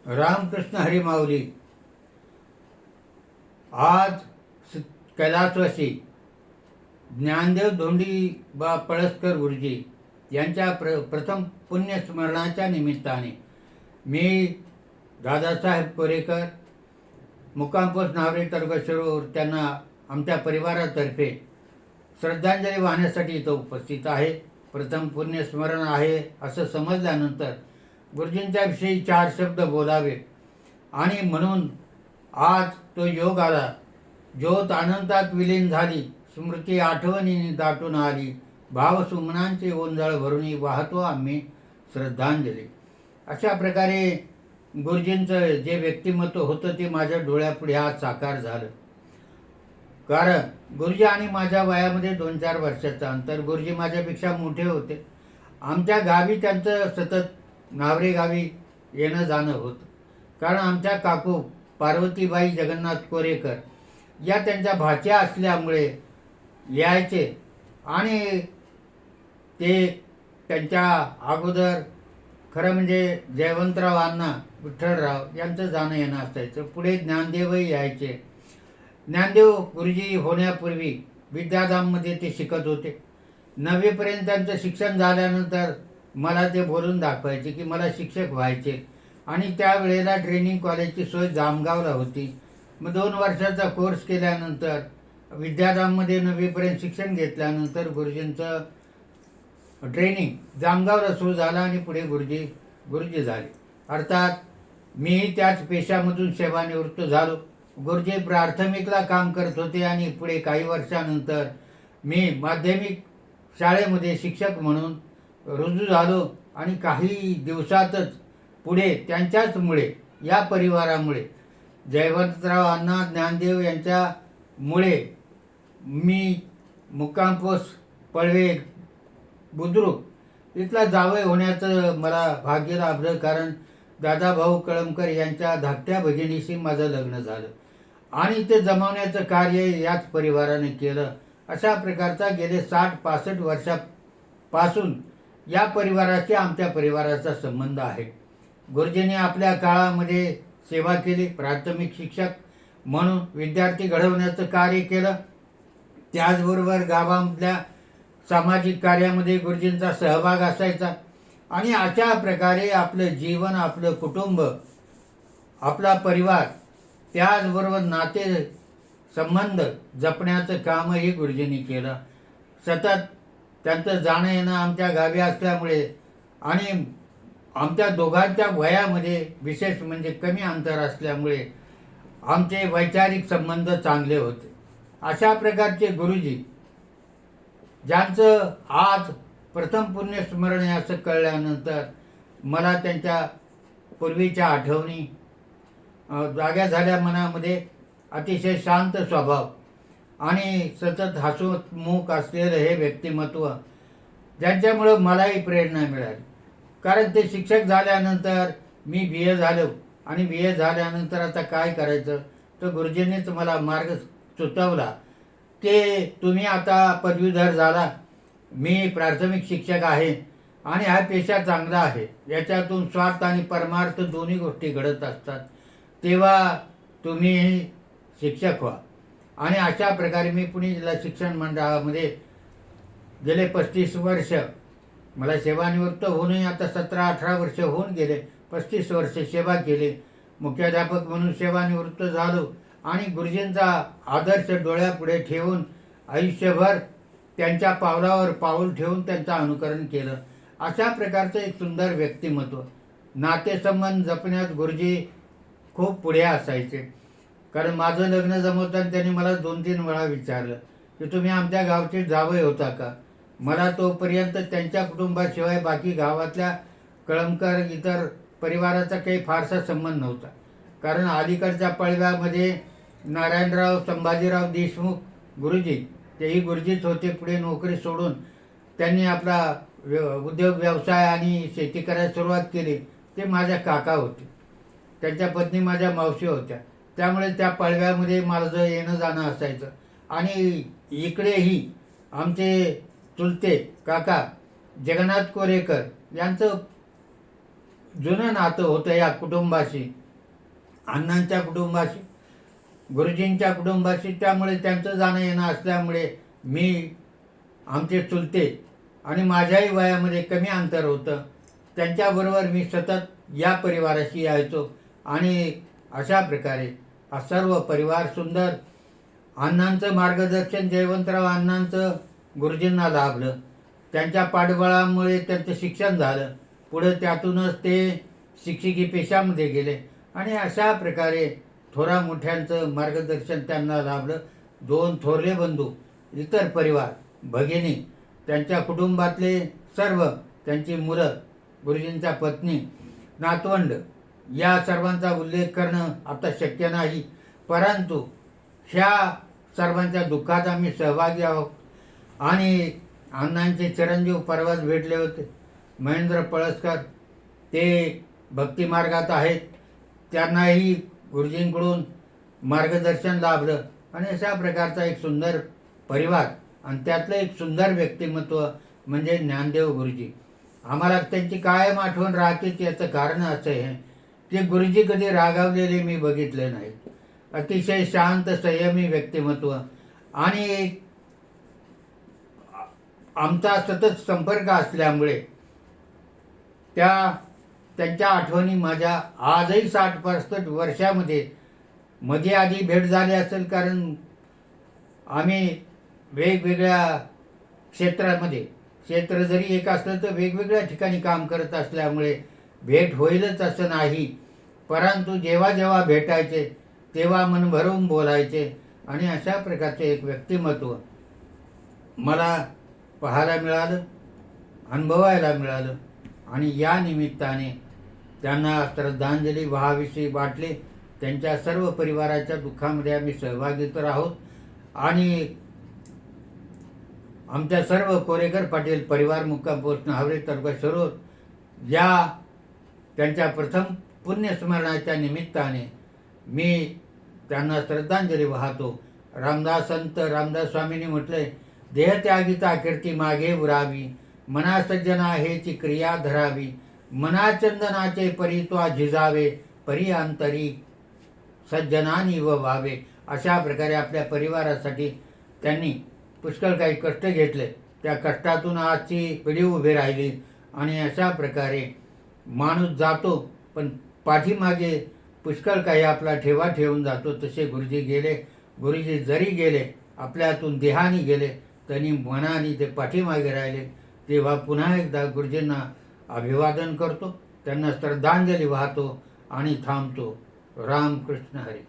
रामकृष्ण हरी माऊली आज कैलासवासी ज्ञानदेव धोंडीबा पळसकर गुरुजी यांच्या प्रथम पुण्यस्मरणाच्या निमित्ताने मी दादासाहेब कोरेकर मुक्काम पोस्ट नावरे तालुका शिरूर त्यांना आमच्या परिवारातर्फे श्रद्धांजली वाहण्यासाठी इथं उपस्थित आहे. प्रथम पुण्यस्मरण आहे असं समजल्यानंतर गुरुजींच्या विषयी 4 शब्द बोलावे आणि म्हणून आज तो योग आला. ज्योत अनंतात विलीन झाली, स्मृती आठवणीने दाटून आली, भाव सुमनांचे ओंजळ भरून वाहतो आम्ही श्रद्धांजली. अशा प्रकारे गुरुजींचं जे व्यक्तिमत्व होतं ते माझ्या डोळ्यापुढे आज साकार झालं. कारण गुरुजी आणि माझ्या वयामध्ये 2-4 वर्षाचं अंतर. गुरुजी माझ्यापेक्षा मोठे होते. आमच्या गावी त्यांचं सतत नावरे गावी येणं जाणं होतं. कारण आमच्या काकू पार्वतीबाई जगन्नाथ कोरेकर या त्यांच्या भाच्या असल्यामुळे यायचे आणि ते त्यांच्या अगोदर खरं म्हणजे जयवंतराव अण्णा विठ्ठलराव यांचं जाणं येणं असायचं. पुढे ज्ञानदेवही यायचे. ज्ञानदेव गुरुजी होण्यापूर्वी विद्याधाममध्ये ते शिकत होते. 9वीपर्यंत त्यांचं शिक्षण झाल्यानंतर मला ते बोलून दाखवायचे की मला शिक्षक व्हायचे आणि त्यावेळेला ट्रेनिंग कॉलेजची सोय जामगावला होती. मग 2 वर्षाचा कोर्स केल्यानंतर विद्याधाममध्ये 9वीपर्यंत शिक्षण घेतल्यानंतर गुरुजींचं ट्रेनिंग जामगावला सुरू झालं आणि पुढे गुरुजी झाले. अर्थात मीही त्याच पेशामधून सेवानिवृत्त झालो. गुरुजी प्राथमिकला काम करत होते आणि पुढे काही वर्षानंतर मी माध्यमिक शाळेमध्ये शिक्षक म्हणून रुजू झालो आणि काही दिवसातच पुढे त्यांच्याचमुळे या परिवारामुळे जयवंतराव अण्णा ज्ञानदेव यांच्यामुळे मी मुक्काम पोस्ट पळवे बुद्रुक इथला जावई होण्याचं मला भाग्य लाभलं. कारण दादाभाऊ कळमकर यांच्या धाकट्या भगिनीशी माझं लग्न झालं आणि ते जमवण्याचं कार्य याच परिवाराने केलं. अशा प्रकारचा गेले 60-65 वर्षापासून या परिवाराशी आमच्या परिवाराचा संबंध आहे. गुरुजींनी आपल्या काळामध्ये सेवा केली. प्राथमिक शिक्षक म्हणून विद्यार्थी घडवण्याचं कार्य केलं. त्याचबरोबर गावामधल्या सामाजिक कार्यामध्ये गुरुजींचा सहभाग असायचा आणि अशा प्रकारे आपलं जीवन, आपलं कुटुंब, आपला परिवार, त्याचबरोबर नाते संबंध जपण्याचं कामही गुरुजींनी केलं. सतत त्यांचं जाणं येणं आमच्या गावी असल्यामुळे आणि आमच्या दोघांच्या वयामध्ये विशेष म्हणजे कमी अंतर असल्यामुळे आमचे वैचारिक संबंध चांगले होते. अशा प्रकारचे गुरुजी ज्यांचं आज प्रथम पुण्यस्मरण आहे असं कळल्यानंतर मला त्यांच्या पूर्वीच्या आठवणी जाग्या झाल्या. मनामध्ये अतिशय शांत स्वभाव आणि सतत हसमुख असलेलं हे व्यक्तिमत्व ज्यांच्यामुळं मलाही प्रेरणा मिळाली. कारण ते शिक्षक झाल्यानंतर मी BA झालो आणि BA झाल्यानंतर आता काय करायचं तर गुरुजींनीच मला मार्ग सुचवला की तुम्ही आता पदवीधर झाला, मी प्राथमिक शिक्षक आहे आणि हा पेशा चांगला आहे, याच्यातून स्वार्थ आणि परमार्थ दोन्ही गोष्टी घडत असतात, तेव्हा तुम्ही शिक्षक व्हा. आणि अशा प्रकारे मी पुणे जिल्हा शिक्षण मंडळामध्ये गेले 35 वर्ष, मला सेवानिवृत्त होऊनही आता 17-18 वर्ष होऊन गेले, 35 वर्ष सेवा केली. मुख्याध्यापक म्हणून सेवानिवृत्त झालो आणि गुरुजींचा आदर्श डोळ्यापुढे ठेवून आयुष्यभर त्यांच्या पावलावर पाऊल ठेवून त्यांचं अनुकरण केलं. अशा प्रकारचं एक सुंदर व्यक्तिमत्व. नातेसंबंध जपण्यात गुरुजी खूप पुढे असायचे. कारण माझं लग्न जमवताना त्यांनी मला 2-3 वेळा विचारलं की तुम्ही आमच्या गावचे जावई होता का. मला तोपर्यंत त्यांच्या कुटुंबाशिवाय बाकी गावातल्या कळमकर इतर परिवाराचा काही फारसा संबंध नव्हता. कारण अलीकडच्या पळव्यामध्ये नारायणराव संभाजीराव देशमुख गुरुजी, तेही गुरुजीच होते. पुढे नोकरी सोडून त्यांनी आपला उद्योग व्यवसाय आणि शेती करायला सुरुवात केली. ते माझ्या काका होते. त्यांच्या पत्नी माझ्या मावशी होत्या. त्यामुळे त्या पळव्यामध्ये माझं येणं जाणं असायचं. आणि इकडेही आमचे चुलते काका जगन्नाथ कोरेकर यांचं जुनं नातं होतं या कुटुंबाशी, अण्णांच्या कुटुंबाशी, गुरुजींच्या कुटुंबाशी. त्यामुळे त्यांचं जाणं येणं असल्यामुळे आमचे चुलते आणि माझ्याही वयामध्ये कमी अंतर होतं, त्यांच्याबरोबर मी सतत या परिवाराशी यायचो. आणि अशा प्रकारे हा सर्व परिवार सुंदर. अण्णांचं मार्गदर्शन, जयवंतराव अण्णांचं गुरुजींना लाभलं. त्यांच्या पाठबळामुळे त्यांचं शिक्षण झालं. पुढे त्यातूनच ते शिक्षकी पेशामध्ये गेले आणि अशा प्रकारे थोरा मोठ्यांचं मार्गदर्शन त्यांना लाभलं. 2 थोरले बंधू, इतर परिवार, भगिनी, त्यांच्या कुटुंबातले सर्व, त्यांची मुलं, गुरुजींच्या पत्नी, नातवंड, या सर्वांचा उल्लेख करणं आता शक्य नाही. परंतु ह्या सर्वांच्या दुःखात आम्ही सहभागी आहोत. आणि अण्णांचे चिरंजीव परवाच भेटले होते, महेंद्र पळसकर, ते भक्तिमार्गात आहेत. त्यांनाही गुरुजींकडून मार्गदर्शन लाभलं. आणि अशा प्रकारचा एक सुंदर परिवार आणि त्यातलं एक सुंदर व्यक्तिमत्व म्हणजे ज्ञानदेव गुरुजी. आम्हाला त्यांची कायम आठवण राहते. याचं कारण असं आहे की गुरुजी कधी रागावलेले मी बघितले नाहीत. अतिशय शांत, संयमी व्यक्तिमत्व. आणि आमचा सतत संपर्क असल्यामुळे त्यांच्या आठवणी माझ्या आजही 60-65 वर्षामध्ये, मध्ये आधी भेट झाली असेल, कारण आम्ही वेगवेगळ्या क्षेत्र जरी एक असलं तर वेगवेगळ्या ठिकाणी काम करत असल्यामुळे भेट होईलच असं नाही. परंतु जेव्हा जेव्हा भेटायचे तेव्हा मन भरून बोलायचे. आणि अशा प्रकारचे एक व्यक्तिमत्व मला पाहायला मिळालं, अनुभवायला मिळालं. आणि या निमित्ताने त्यांना श्रद्धांजली व्हावीशी वाटले. त्यांच्या सर्व परिवाराच्या दुःखामध्ये आम्ही सहभागी तर आहोत. आणि आमच्या सर्व कोरेकर पाटील परिवार, मुक्काम पोस्ट हावरे, तालुका शिरोळ, या त्यांच्या प्रथम पुण्यस्मरणाच्या निमित्ताने मी त्यांना श्रद्धांजली वाहतो. संत रामदास स्वामींनी म्हटलंय, देहत्यागीता कीर्ती मागे उरावी, मना सज्जना हेची क्रिया धरावी, मना चंदनाचे परी त्वा झिजावे, परी अंतरी सज्जनानी व व्हावे. अशा प्रकारे आपल्या परिवारासाठी त्यांनी पुष्कळ काही कष्ट घेतले. त्या कष्टातून आजची पिढी उभी राहिली. आणि अशा प्रकारे माणूस जातो पण पाठीमागे पुष्कळ काही आपला ठेवा ठेवून जातो. तसे गुरुजी गेले. गुरुजी जरी गेले, आपल्यातून देहाने गेले, तरी मनाने ते पाठीमागे राहिले. तेव्हा पुन्हा एकदा गुरुजींना अभिवादन करतो, त्यांना श्रद्धांजली वाहतो आणि थांबतो. रामकृष्ण हरी.